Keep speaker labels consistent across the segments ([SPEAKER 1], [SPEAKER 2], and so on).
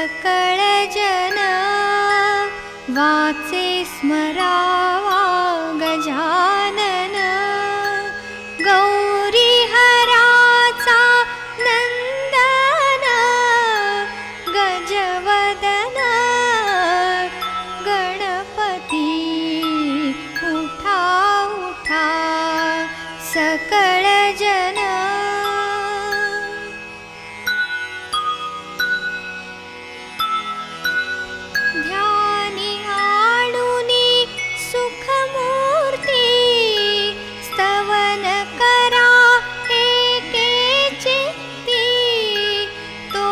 [SPEAKER 1] सकळ जन वाचे स्मरावा गजानन गौरी हराचा नंदन गजवदन गणपती उठा उठा सकळ जन ध्यानी आणुनी सुखमूर्ती स्तवन करा एके चित्ती तो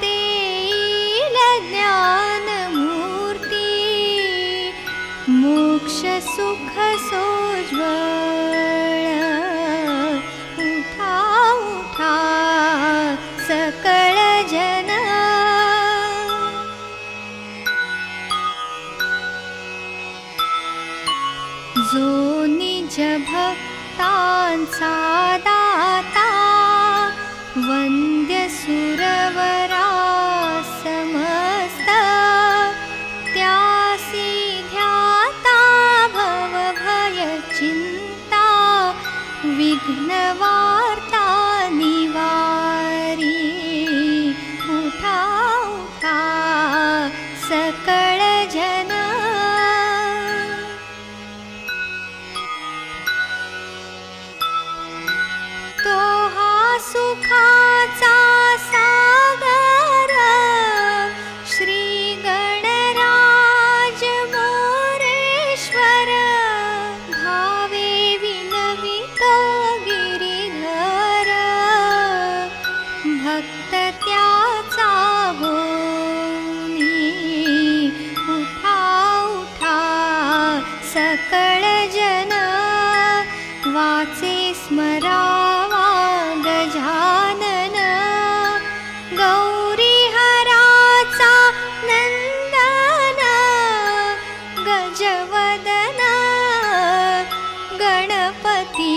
[SPEAKER 1] देईल ज्ञानमूर्ती मोक्ष सुख सोज्वळ उठा उठा सकळ जन जो निज भक्तांचा दाता वंद्य सुरवरा समस्त त्यासी ध्याता भवभय चिंता विघ्नवार्ता निवारी उठा उठा सकळ जन तो हा सुखाचा सागर श्री गणराज मोरेश्वर भावे विनवितो गिरिधर भक्त त्याचा होनी उठा उठा सकळ जन वाचे स्मरावा गजानन गौरी हराचा नंदन गजवदन गणपती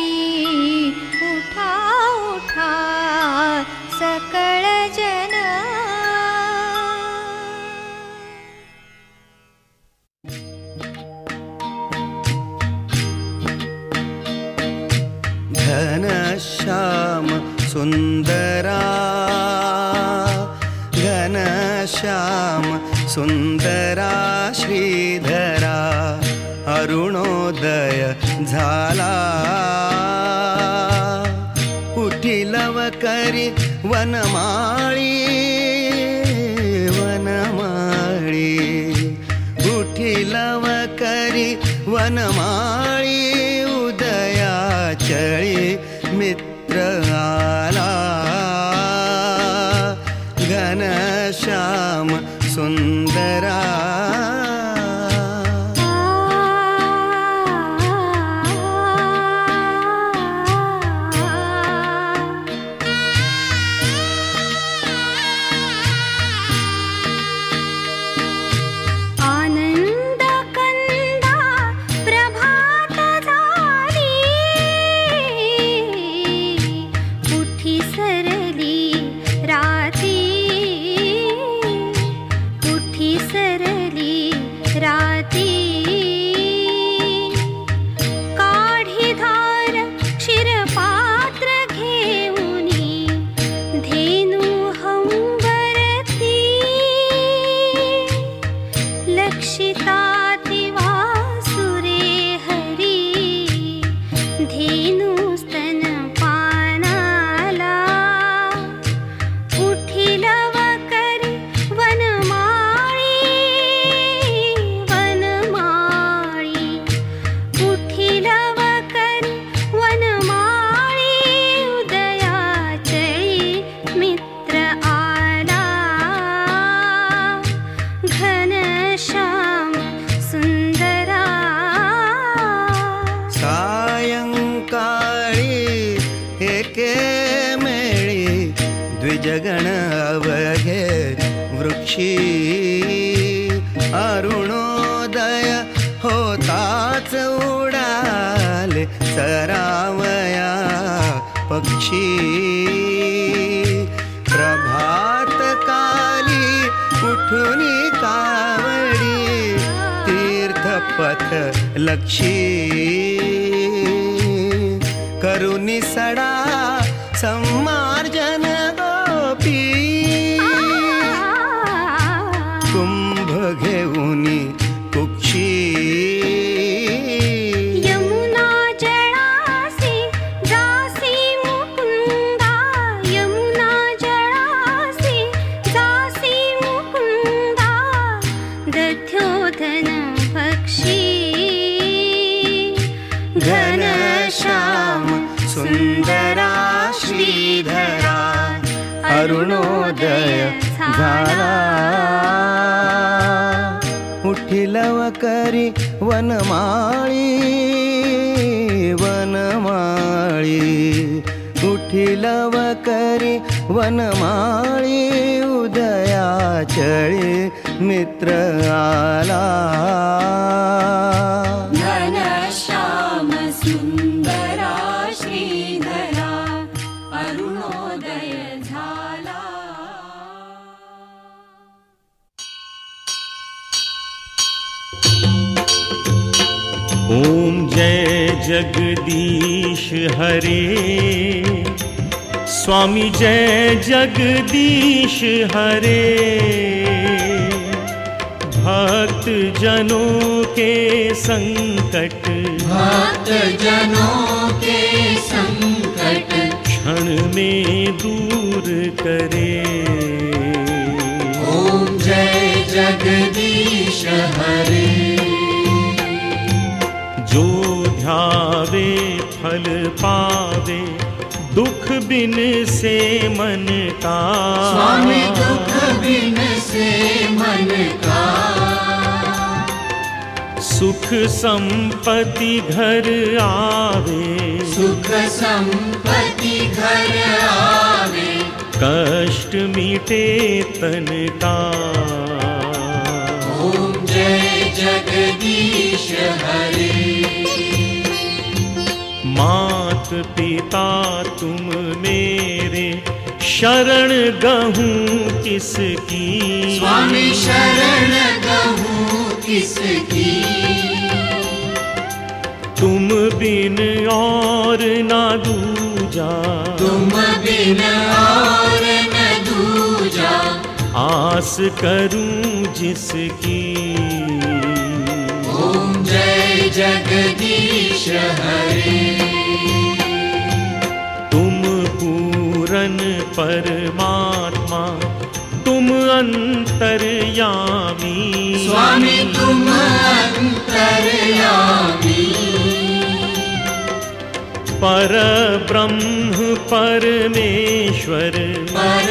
[SPEAKER 1] उठा उठा सकळ जन
[SPEAKER 2] घनश्याम सुंदरा घनश्याम सुंदरा श्रीधरा अरुणोदय झाला उठिलव करी वनमाळी वनमाळी उठिलव करी वनमाळी चळी मित्र आला घनश्याम सुंदरा जगण अवघे वृक्षी अरुणोदय होताच उडाले सरावया पक्षी प्रभात काली उठ लक्षी करुणी सडा सम्मार्जन गोपी कुंभ घेऊनी कुक्षी
[SPEAKER 1] यमुना जळासी जासी मुकुंदा यमुना जळासी जासी मुकुंदा दध्योधन पक्षी
[SPEAKER 2] घनश्याम सुंदरा श्रीधरा अरुणोदय झाला उठिलव करी वनमाळी वनमाळी उठिलव करी वनमाळी उदया चळी मित्र आला
[SPEAKER 3] घनश्याम सुंदरा श्रीधरा अरुणोदय झाला.
[SPEAKER 4] ओम जय जगदीश हरे स्वामी जय जगदीश हरे भक्त जनों के संकट क्षण में दूर करे.
[SPEAKER 3] ओम जय जगदीश हरे
[SPEAKER 4] जो ध्यावे फल पावे दुख बिन से मन का.
[SPEAKER 3] स्वामी दुख बिन से मन का
[SPEAKER 4] सुख संपत्ति घर आवे
[SPEAKER 3] सुख संपत्ति घर आवे
[SPEAKER 4] कष्ट मिटे तन का.
[SPEAKER 3] ओम जय जगदीश हरे
[SPEAKER 4] मात पिता तुम मेरे शरण गहूँ किसकी.
[SPEAKER 3] स्वामी शरण गहूँ किसकी
[SPEAKER 4] तुम बिन और ना दूजा
[SPEAKER 3] तुम बिन और न दूजा
[SPEAKER 4] आस करूं जिसकी.
[SPEAKER 3] ओम जय जगदीश हरे
[SPEAKER 4] तुम पूरन परमात्मा तुम अंतर्यामी.
[SPEAKER 3] स्वामी तुम अंतर्यामी
[SPEAKER 4] पर ब्रह्म परमेश्वर
[SPEAKER 3] पर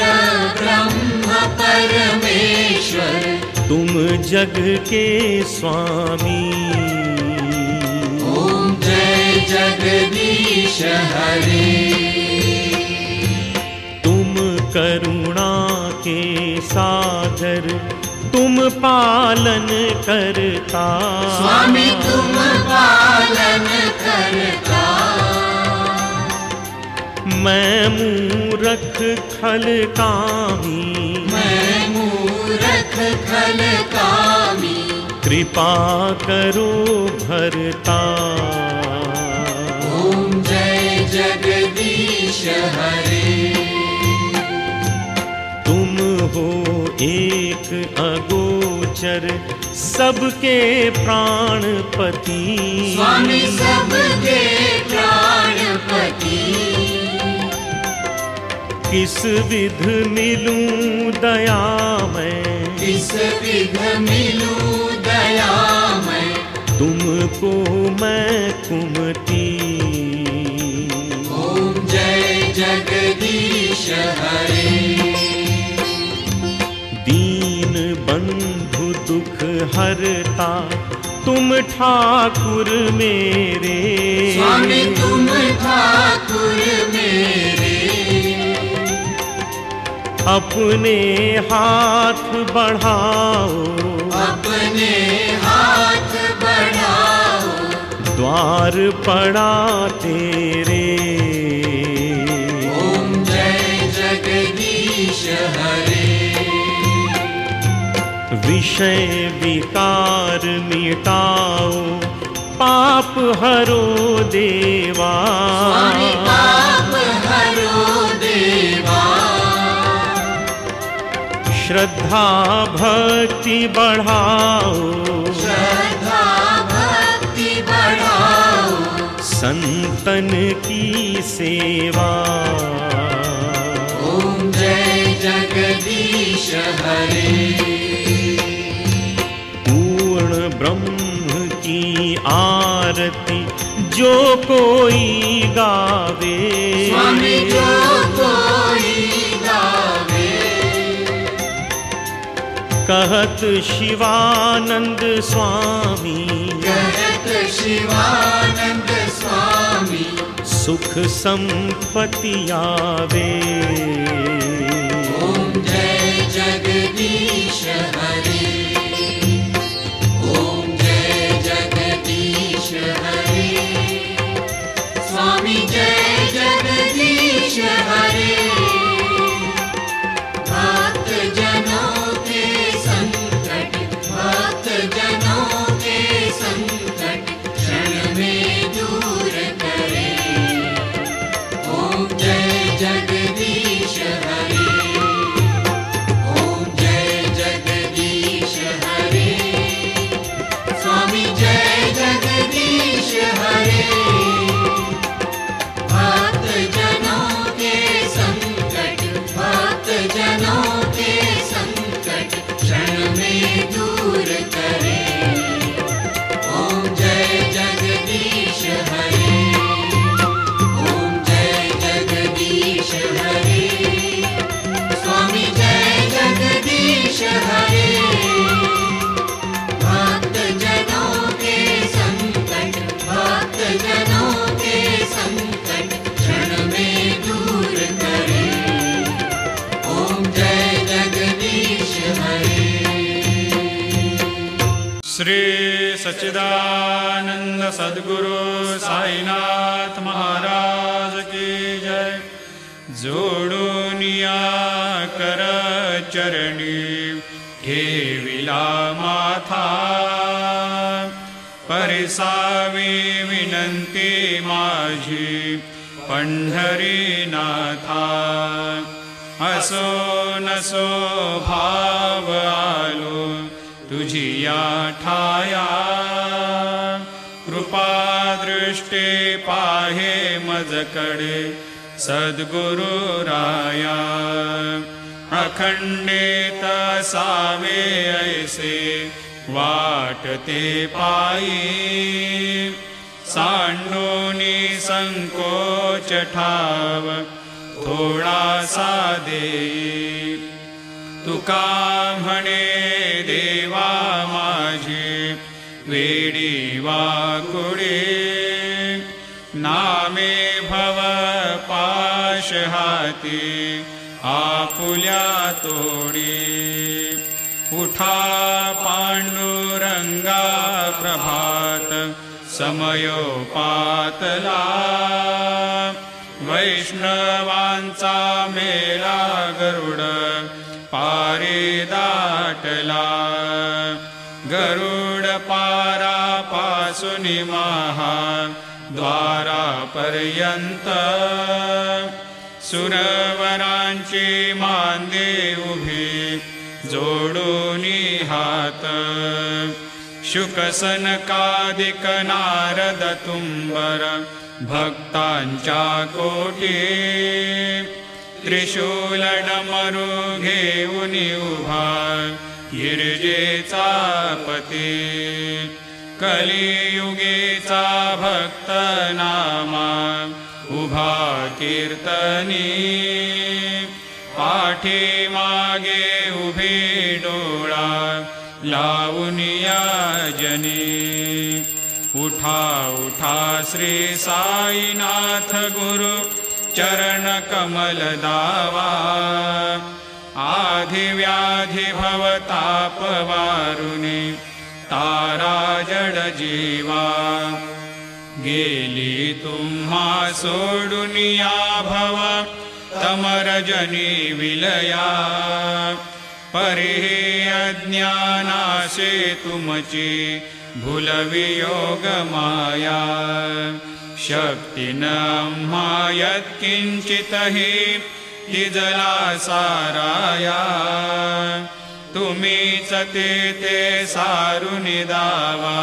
[SPEAKER 3] ब्रह्म परमेश्वर
[SPEAKER 4] तुम जग के स्वामी.
[SPEAKER 3] ओम जय जगदीश हरे
[SPEAKER 4] तुम करुणा के सागर तुम पालन करता.
[SPEAKER 3] स्वामी तुम पालन करता
[SPEAKER 4] मैं मूरख खल कामी
[SPEAKER 3] मैं मूरख खल कामी
[SPEAKER 4] कृपा करो भरता.
[SPEAKER 3] ओम जय जगदीश हरे
[SPEAKER 4] तुम हो एक अगोचर सबके प्राणपति.
[SPEAKER 3] स्वामी सबके प्राणपति
[SPEAKER 4] किस विध मिलूं दया मैं
[SPEAKER 3] किस विध मिलूं दया मैं
[SPEAKER 4] तुमको मैं कुमति.
[SPEAKER 3] ओम जय जगदीश हरे
[SPEAKER 4] दीन बंधु दुख हरता तुम ठाकुर मेरे.
[SPEAKER 3] स्वामी तुम ठाकुर मेरे
[SPEAKER 4] अपने हाथ बढ़ाओ
[SPEAKER 3] अपने हाथ बढ़ाओ
[SPEAKER 4] द्वार पड़ा तेरे.
[SPEAKER 3] ओम जय जगदीश हरे
[SPEAKER 4] विषय विकार मिटाओ पाप हरो देवा,
[SPEAKER 3] स्वामी पाप हरो देवा।
[SPEAKER 4] श्रद्धा भक्ति बढ़ाओ,
[SPEAKER 3] श्रद्धा भक्ति बढ़ाओ,
[SPEAKER 4] संतन की सेवा।
[SPEAKER 3] ओम जय जगदीश हरे।
[SPEAKER 4] पूर्ण ब्रह्म की आरती जो कोई गावे,
[SPEAKER 3] स्वामी जो कोई गावे।
[SPEAKER 4] कहत शिवानंद स्वामी,
[SPEAKER 3] कहत शिवानंद स्वामी,
[SPEAKER 4] सुख संपत्ति आवे।
[SPEAKER 3] ओम जय जगदीश हरे। ओम जय जगदीश हरे। स्वामी जय जगदीश हरे। भक्त जनों के संकट, भक्त जनों के संकट क्षण में दूर करे। ओम जय जगदीश हरे। ओम जय जगदीश हरे। स्वामी जय जगदीश हरे। भक्त जनों के संकट, भक्त जनों के संकट क्षण में दूर करे। ओम जय जगदीश हरे। ओम जय जगदीश हरे। स्वामी जय जगदीश हरे। भक्त जनों के संकट, भक्त जनों के संकट क्षण में दूर करे। ओम जय जगदीश हरे।
[SPEAKER 5] श्री सच्चिदानंद सद्गुरु साईनाथ महाराज की जय। जोडूनिया कर चरणी ठेविला माथा, परिसावी विनंती माझी पंढरीनाथा। असो नसो भाव आलो तुझिया ठाया, कृपा दृष्टी पाहे मजकडे सद्गुरु राया। अखंडित सावे ऐसे वाटते पायी, सांडोनी संकोच ठाव थोडासा देई। तुका म्हणे देवा माझी वेडी वाकुडे, नामे भव पाश हाती आपुल्या तोडी। उठा पांडुरंगा प्रभात समयोपातला, वैष्णवांचा मेला गरुड पारी दाटला। गरुड पारापासून महा द्वारापर्यंत, सुरवरांची मांदे उभी जोडूनी हात। शुकसनकादिक नारद तुंबर भक्तांच्या कोटी, त्रिशूल डमरू घेऊन उभा गिरजेचा पती। कलियुगीचा भक्त नामा उभा कीर्तनी, पाठी मागे उभी डोळा लावून याजनी। उठा उठा श्री साईनाथ गुरु चरण कमल दावा, आधी व्याधी भवताप वारुनी तारा जड जीवा। गेली तुम्हा सोडून या भव तमरजनी विलया, परी अज्ञानासे तुमची भूलवियोग माया शक्ती न आम्हा यत्किंचितहि तिजला साराया तुम्हीच ते सारुनि दावा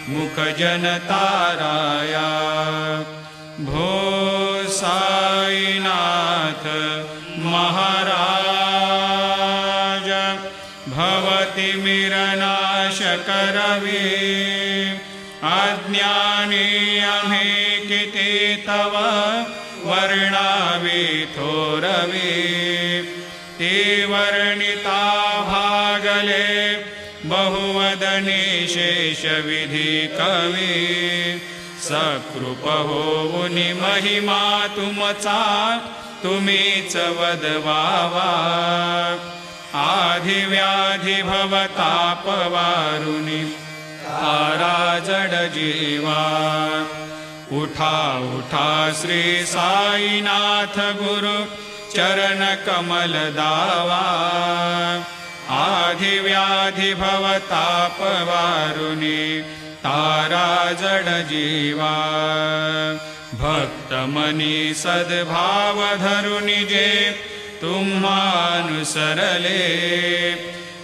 [SPEAKER 5] मुख जनताराया भो साईनाथ महाराज भवति मिरनाश करवे अज्ञानी अमे किती तव वर्णावे थोरवे ते वर्णिता भागले बहुवदने शेष विधि कवी सकृप होऊनि महिमा तुमचा तुम्हीच वदवावा आधी व्याधी भवताप वारुनि तारा जड जीवा उठा उठा श्री साईनाथ गुरु चरण कमल दावा आधी व्याधी भवताप वारुनि तारा जड जीवा भक्त मनी सद्भाव धरुनि जे तुम्हानुसरले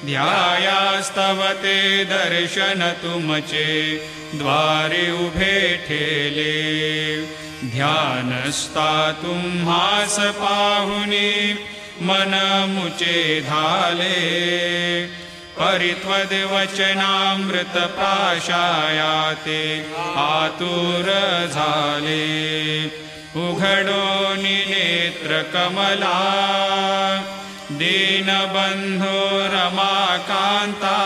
[SPEAKER 5] ध्यायास्तव ते दर्शन तुमचे द्वारे उभे ठेले ध्यानस्ता तुम्हास पाहुनी मन मुचे धाले परित्वद वचनामृत प्राशायाते आतुर झाले उघडो नेत्र कमला दीनबंधो रमाकांता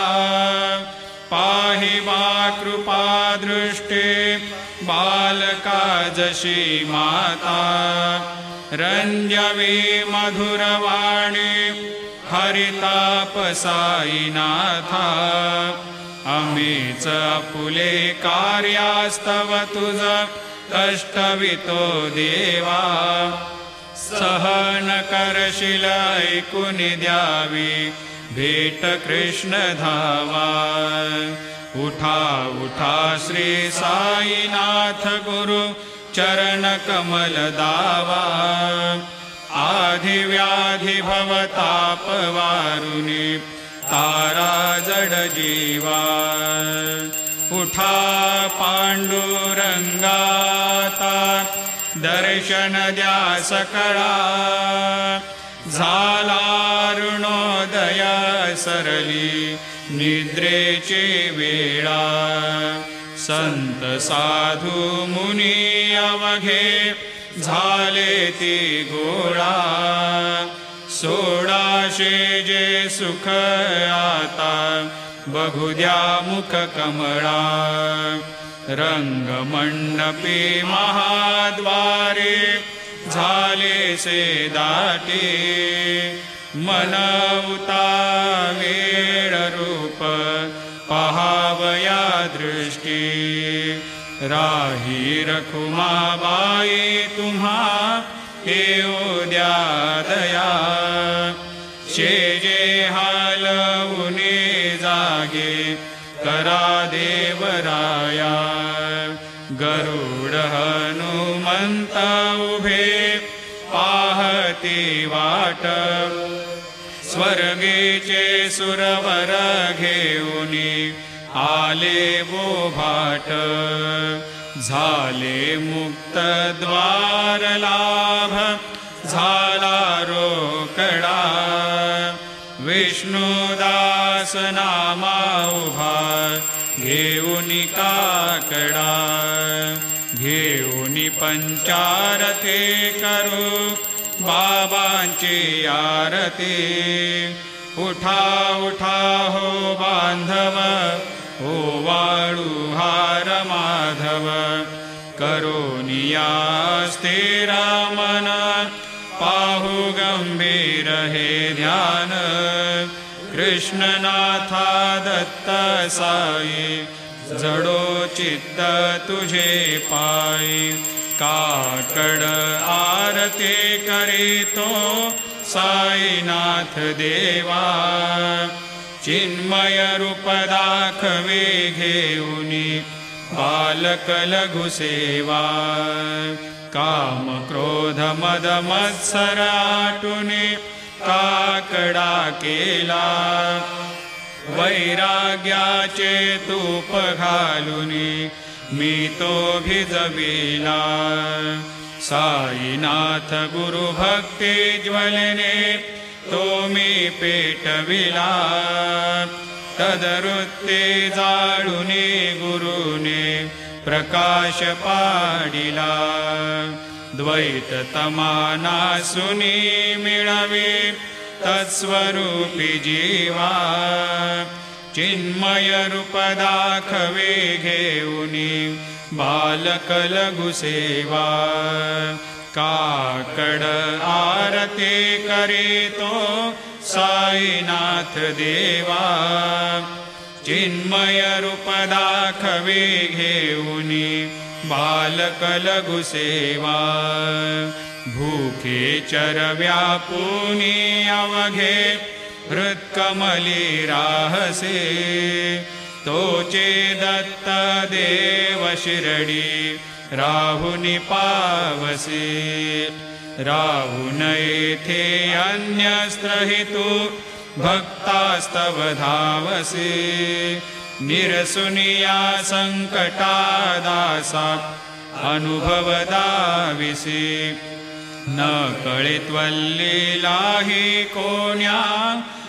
[SPEAKER 5] पाहि वा कृपा दृष्टे बालका जशी माता रंजवी मधुरवाणी हरिताप साईनाथा अमीच पुले कार्यास्तव तुझ कष्टवितो देवा सहन करशील ऐकुनि द्यावी भेट कृष्ण धावा उठा उठा श्री साईनाथ गुरु चरण कमल दावा आधी व्याधी भवताप वारुनि तारा जड जीवा उठा पांडुरंगाता दर्शन द्या सकळा झाला ऋणोदय सरली निद्रेची वेळा संत साधू मुनी अवघे झाले ती गोळा सोडाशे जे सुख आता बघू द्या मुख कमळा रंगमंडपी महाद्वारे झाले से दाटे मनवता वेळ रूप पहावया दृष्टी राही रखुमाबाई तुम्हा येऊ द्या दया शेजे हालवुने जागे करा देवराया गरुड हनुमंत उभे पाहती वाट स्वर्गेचे सुरवर घेऊनी आले बोभाट झाले मुक्त द्वार लाभ झाला रोकडा विष्णुदास नामा उभा घेऊनी काकडा घेऊनी पंचारती करू बाबांची आरती उठा उठा हो बांधव हो वाळू हार माधव करोनिया स्थिर मन पाहु गंभीर हे ध्यान कृष्णनाथा दत्त साई जडो चित्त तुझे पाय काकड आरती करीतो साईनाथ देवा चिन्मय रूप दाखवे घेऊनी बालक लघु सेवा काम क्रोध मद मत्सर आटुनी काकडा केला वैराग्याचे तूप घालुनी मी तो भिजविला साईनाथ गुरु भक्ती ज्वलने तो मी पेटविला तदरुत्ते जाळुनी गुरुने प्रकाश पाडिला द्वैत तमानासुनी मिळवे तत्स्वरूपी जीवा चिन्मय रूप दाखवे घेऊनी बालक लघु सेवा काकड आरती करीतो साईनाथ देवा चिन्मय रूप दाखवे घेऊनी बालक लघु सेवा भूखे चरव्यापुनी अवघे हृत्कमली राहसे तोचे दत्त देव शिरडी राहुनी पावसे राहुन येथे अन्यस्त्रहितु भक्तास्तव धावसे निरसुनिया संकटा दासा अनुभव दाविसे न कळित्वल्लीलाही कोण्या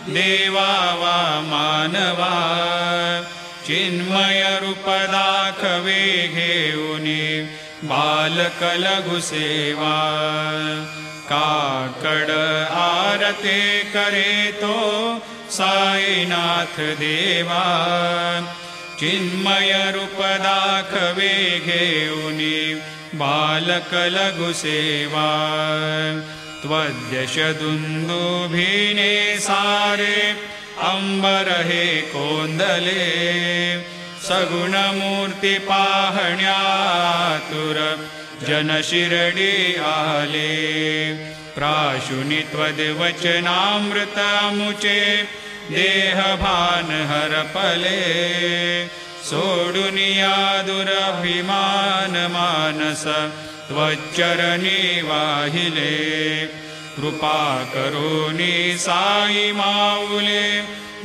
[SPEAKER 5] देवा वा मानवा चिन्मय रूप दाखवे घेऊनी बालक लघु सेवा काकड आरती करीतो साईनाथ देवा चिन्मय रूप दाखवे घेऊनी बालक लघु सेवा त्वद्यश दुंदुभिने सारे अंबर हे कोंदले सगुण मूर्ती पाहण्यातुर जन शिरडी आले प्राशुनी त्वद्वचनामृत मुचे देह भान हरपले सोडुनिया दुरभिमान मानस त्वच्चरणी वाहिले कृपा करोनी साई माऊले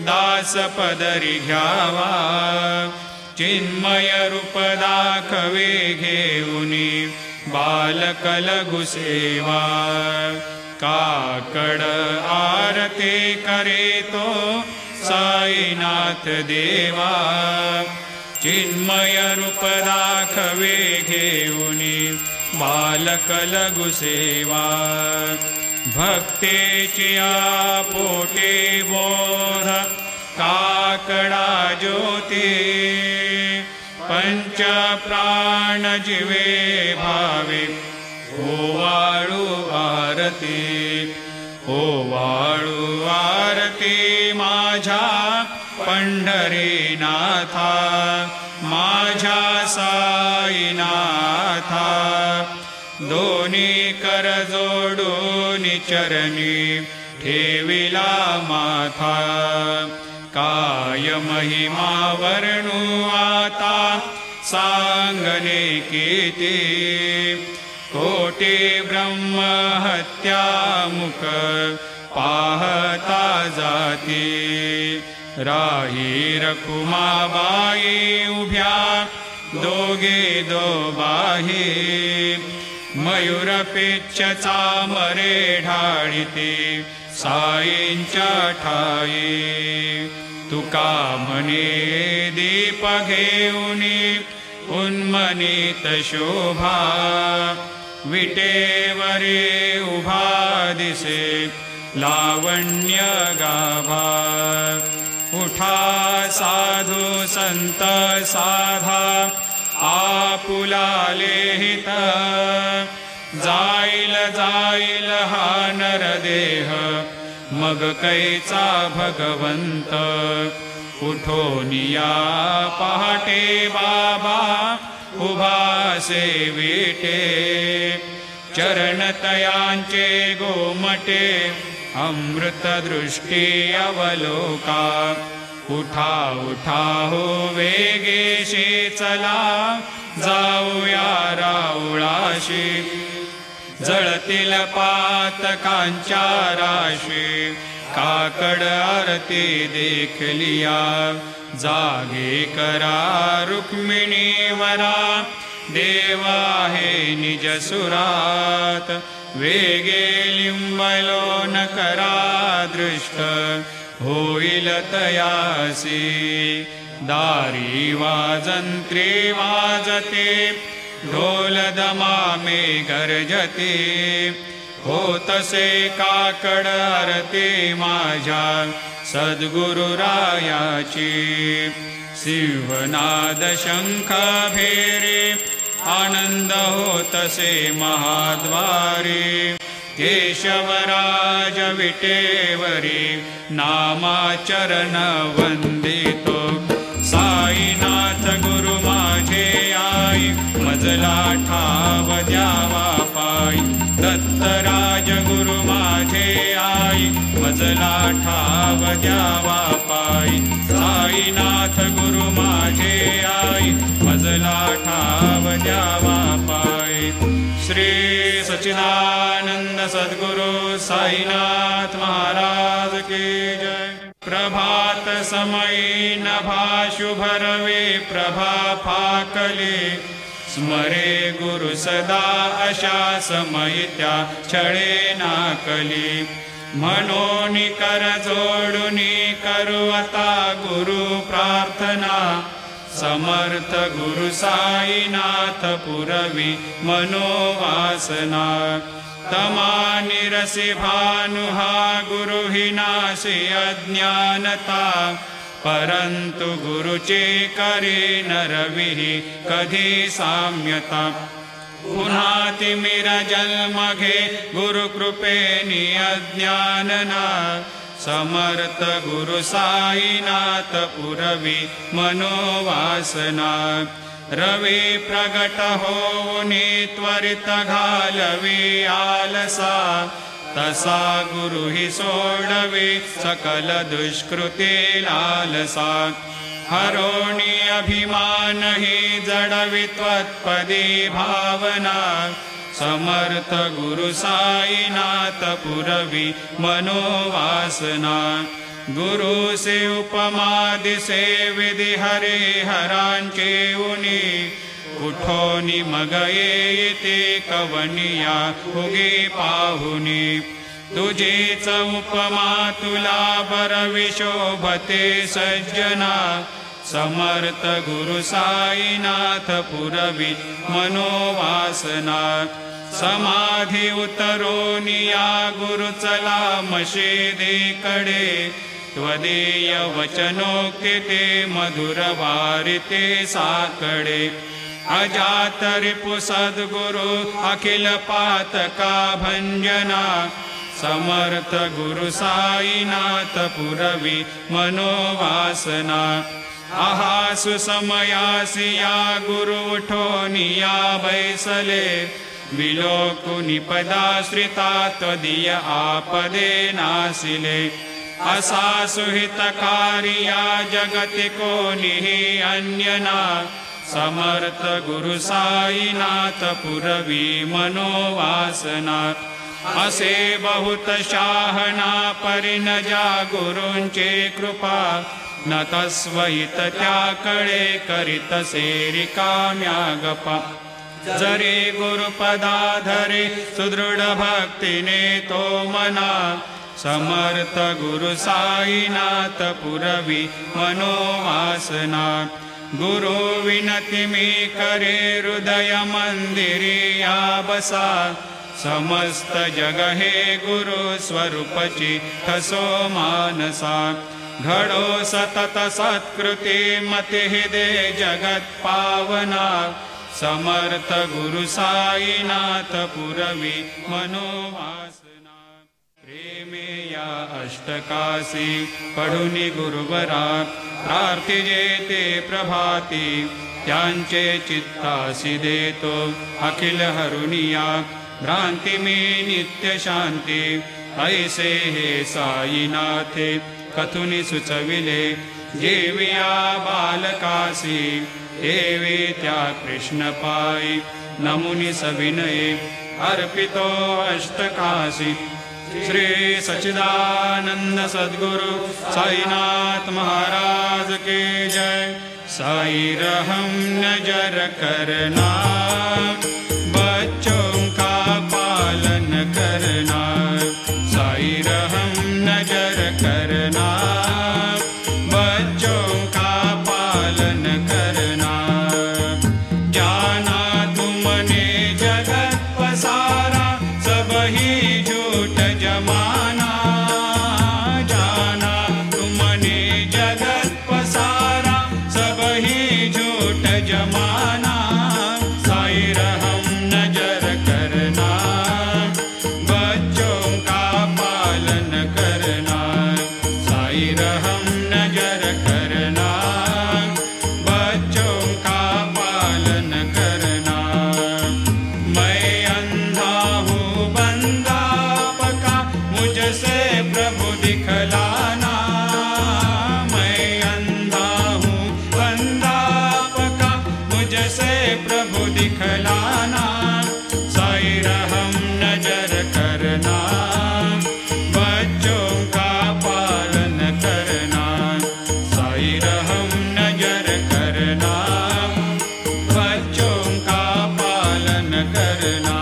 [SPEAKER 5] दास पदरी घ्यावा चिन्मय रूप दाखवे घेऊनी बालक लघु सेवा काकड आरती करीतो साईनाथ देवा चिन्मय रूप दाखवे घेऊनी बालक लघु सेवा भक्तेची पोटे बोध काकडा ज्योती पंच प्राण जीवे भावे ओवाळू आरती ओवाळू आरती माझ्या पंढरीनाथा माझ्या साईनाथा दोन्ही कर जोडून चरणी ठेविला माथा काय महिमा वर्णू आता सांगणे किती कोटी ब्रह्म हत्या मुख पाहता जाती राही रखुमाबाई उभ्या दोघे दोबाही मयूर पेच्छ चामरे ढाळीती साईंच्या ठाई तुका म्हणे दीप घेऊनी उन्मनीत शोभा विटेवरे उभा दिसे लावण्य गाभा उठा साधू संत साधा आपुलाले हित जाईल जाईल हा नरदेह मग कैचा भगवंत उठोनिया पहाटे बाबा उभा सेविटे चरणतयांचे गोमटे अमृत दृष्टी अवलोका उठा उठा हो वेगेशी चला जाऊया राऊळाशी जळतील पातकांच्या राशी काकड आरती देखलिया जागे करा रुक्मिणीवरा देव आहे निज सुरात वेगे लिंबलो न करा दृष्ट होईल तयासी दारी वाजंत्री वाजते ढोल दमामे गर्जते होतसे काकड आरती माझ्या सद्गुरुरायाची सिंहनाद शंख भेरे आनंद होतसे महाद्वारी केशवराज विटेवरी नामाचरण वंदितो साईनाथ गुरु माझे आई मजला ठाव द्यावा पायी दत्तराज गुरु माझे आई मजला ठाव द्यावा पायी साईनाथ गुरु माझे आई मजला ठाव द्यावा पायी श्री सच्चिदानंद सद्गुरु साईनाथ महाराज की जय प्रभात समयी नभा शुभ रवे प्रभा फाकले स्मरे गुरु सदा अशा समयी त्या छळे नाकली म्हणून कर जोडुनी करू आता गुरु प्रार्थना समर्थ गुरु साईनाथ पुरवी मनोवासना तमा निरसी भानुहा गुरु हि नासी अज्ञानता परंतु गुरुचे करे नरविही कधी साम्यता पुन्हा तिमिर जन्म घे गुरु कृपेनी अज्ञानना समर्थ गुरु साईनाथ पुरवी मनोवासना रवी प्रगट होऊनी त्वरित घालवी आलसा तसा गुरु हि सोडवे सकल दुष्कृती लालसा हरोणी अभिमान हि जडवी त्वत्पदी भावना समर्थ गुरु साईनाथ पुरवी मनोवासना गुरु से उपमा दिसे विधि हरे हरांचे उनी उठोनी मग येते कवनिया उगे पाहुनी तुझेच उपमा तुला बरविशोभते सज्जना समर्थ गुरु साईनाथ पुरवी मनोवासना समाधी उतरोनिया गुरु चला मशिदीकडे त्वदीय वचनोक्ती ते मधुर वारिते साकडे अजात रिपु सद्गुरु अखिल पातका भंजना समर्थ गुरु साईनाथ पुरवी मनोवासना आहा सुसमयासिया गुरु उठोनिया बैसले विलोकुनि पदाश्रिता त्वदीय आपदे नासिले असा सुहितकारिया जगति कोनिहि अन्यना समर्थ गुरु साईनाथ पुरवी मनोवासना असे बहुत शाहना परिणजा गुरूंचे कृपा न तस्वहित त्याकडे करीतसे रिकाम्या गपा जरे गुरुपदाधरे सुदृढ भक्तीने तो मना समर्थ गुरु साईनाथ पुरवी मनोवासना गुरु विनती मी करे हृदय मंदिरिया बसा समस्त जग हे गुरु स्वरूपची ठसो मानसा घडो सतत सत्कृती मती दे जगत पावना समर्थ गुरु साईनाथ पुरवी मनोवासना प्रेमे या अष्टकासी पढुनी गुरुवरा प्रार्थिजे ते प्रभाती त्यांचे चित्तासी देतो अखिल हरुनिया भ्रांती मी नित्य शांती ऐसे हे साईनाथे कथुनी सुचविले जेविया बालकासी एवे त्या कृष्ण पाई नमुनि सविनये अर्पितो अष्टकाशी श्री सच्चिदानंद सद्गुरु साईनाथ महाराज के जय। साई रहम नजर करना, बच्चों का पालन करना, साई रहम नजर करना, बच्चों का पालन करना। जाना तुमने जगत पसारा, सब ही झूठ जमाना, जाना तुमने जगत पसारा, सब ही झूठ जमाना। साई रहम नजर करना, बच्चों का पालन करना, साई रहम नजर करना, बच्चों का पालन करना। मैं अंधा हूँ बंदा पका, मुझसे प्रभु दिखलाना, मैं अंधा हूँ बंदा पका, मुझसे प्रभु दिखलाना। साई रहम नजर करना, बच्चों का पालन करना, साई रहम नजर करना, बच्चों का पालन करना।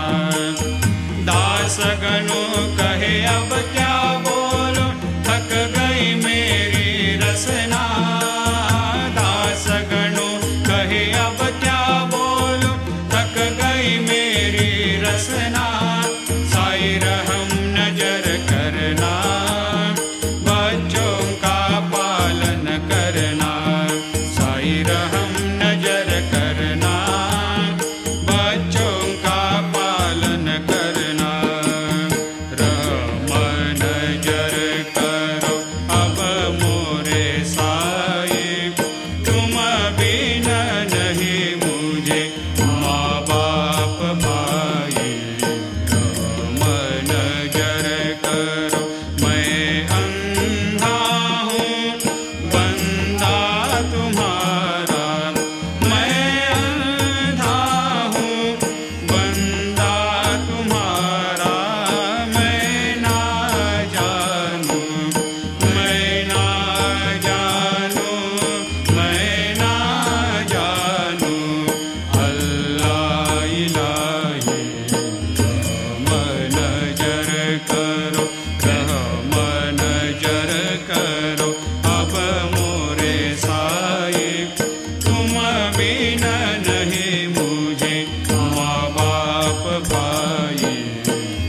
[SPEAKER 5] दास गणों कहे अब क्या बोलो, थक गई मेरी रसना, दास गणों कहे अब क्या बोलो, थक गई मेरी रसना। साई रहम नजर करना, बच्चों का पालन करना, साई रहम नजर करना, बच्चों का पालन करना। रहम नजर करो अब मोरे साई, तुम बिना नहीं मुझे माँ बाप भाई। रहम नजर करो मैं अंधा हूँ बंदा तुम्हारा, मैं अंधा हूँ बंदा तुम्हारा। मैं ना जानूं, मैं ना जानूं, मैं ना जानूं, अल्लाह इलाही। रहम नजर करो, रहम नजर करो अब मोरे साई, तुम बिना नहीं मुझे माँ बाप भाई।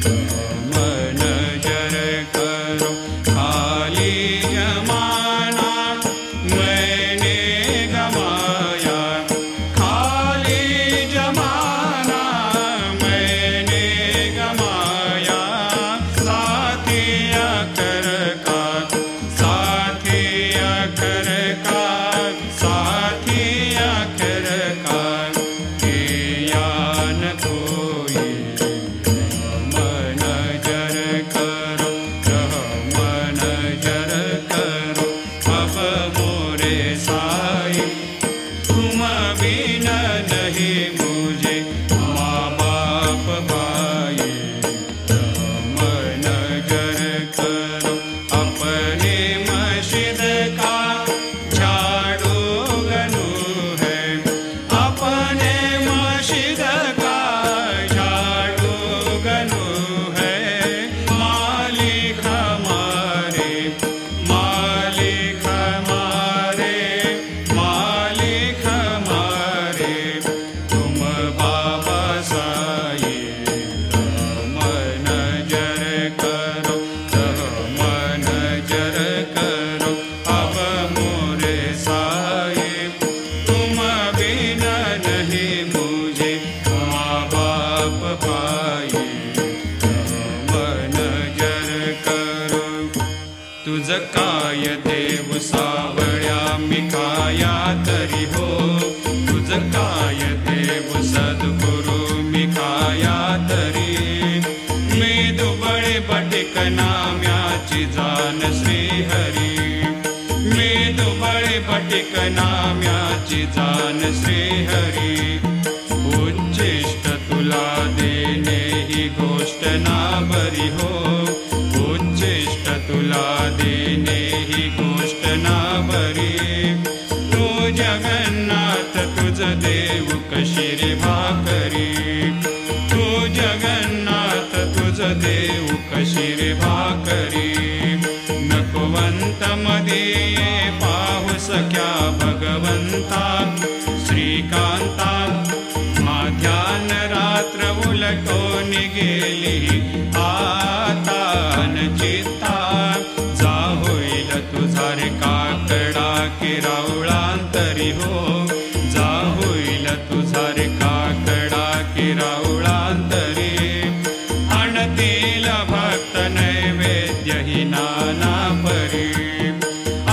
[SPEAKER 5] रहम नजर करो खाली जमाना मैंने गमाया, खाली जमाना मैंने गमाया। साथी अकर का, साथी अकर का, साथी अकर का, किया न कोई। रहम नजर करो, रहम नजर करो अब मोरे साई, तुम बिना नहीं मुझे माँ बाप भाई। रहम नजर करो अपने मस्जिद का झाड़ू गनू है, अपने मस्जिद का झाड़ू गनू है। मालिक हमारे, मालिक हमारे, मालिक हमारे, तुम बाबा साई। रहम नजर करो, रहम नजर करो अब मोरे साई, तुम बिना नहीं मुझे माँ बाप भाई। रहम नजर करो तुझ काय देव सावळ्या मिखाया तरी हो, तुझ काय देव सद्गुरु मिखाया तरी। मी दुबळे बटिक नाम्याची जाण श्रीहरी, मी दुबळे बटिक नाम्याची जाण श्रीहरी उच्चिष्ट तुला देणे ही गोष्ट ना बरी हो उच्चिष्ट तुला देणे ही गोष्ट ना बरी तू जगन्नाथ तुझ देव कशी रे भाकरी तू जगन्नाथ तुझ देव कशी रे भाकरी नकोवंत मध्ये पाहू सख्या भगवंता श्रीकांता माध्यान रात्र उलटून गेली आता चित्ता जा होईल तुझा रे काकडा किरावळांतरी हो जा होईल तुझा रे काकडा किरावळांतरी आणतील भक्त नैवेद्य ही नाना परी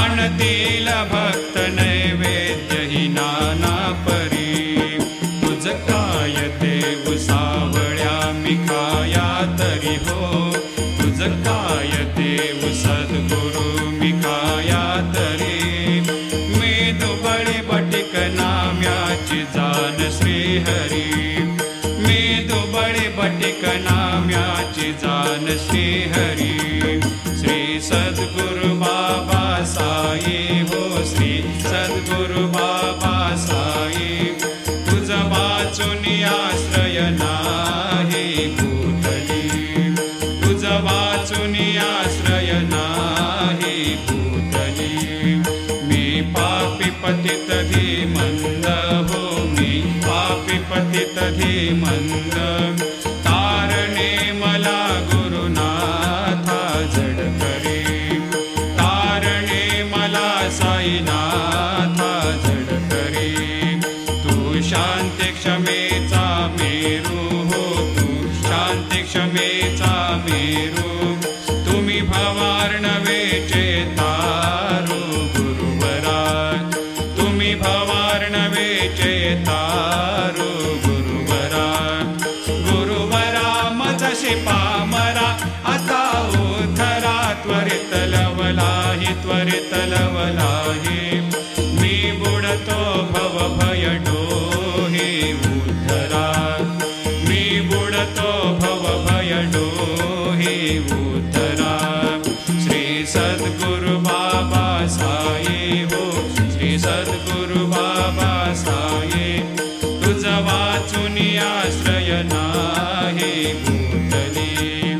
[SPEAKER 5] आणतील भक्त नैवेद्य ही नाना परी तुझ काय देव सावळ्या मी खाया तरी हो तुझ काय देव सद्गुरु मी खाया तरी मी दुबळे बटिक नाम्याची जाण श्रीहरी मी दुबळे बटिक नाम्याची जाण श्रीहरी श्री सद्गुरु बाबा साई हो श्री सद्गुरु बाबा साई तुझ वाचून आश्रय नाही भूतली तुझ वाचून आश्रय नाही भूतली मी पापी पतित धीमंद हो मी पापी पतित धीमंद तारणे मला गुरुनाथा जड करी तारणे मला साईनाथा जड करी तू शांती क्षमेचा मेरू हो तू शांती क्षमेचा मेरू तुम्ही भवार्णवेचे तारू गुरुवरा तुम्ही भवार्णवेचे तारू गुरुवरा गुरुवरा मजशी पामरा आता उधरा त्वरित लवलाही त्वरित लवलाही मी बुडतो भव भय डोहे उद्धरा मी बुडतो भव भय डोहे उद्धरा श्री सद्गुरु बाबा साई हो श्री सद्गुरु बाबा साई तुझ वाचून आश्रय नाही भूतली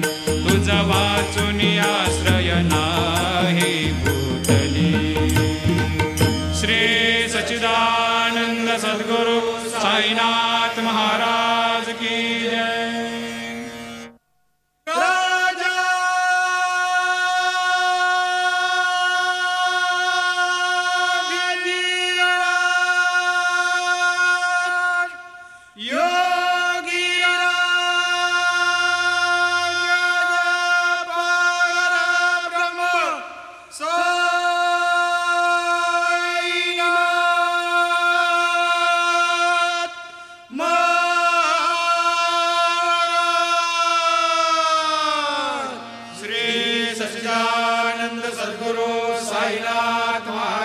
[SPEAKER 5] तुझ वाचून आश्रय नाही भूतली श्री सच्चिदानंद सद्गुरु साईनाथ महाराज की जय सच्चिदानंद सद्गुरु साईनाथ महाराज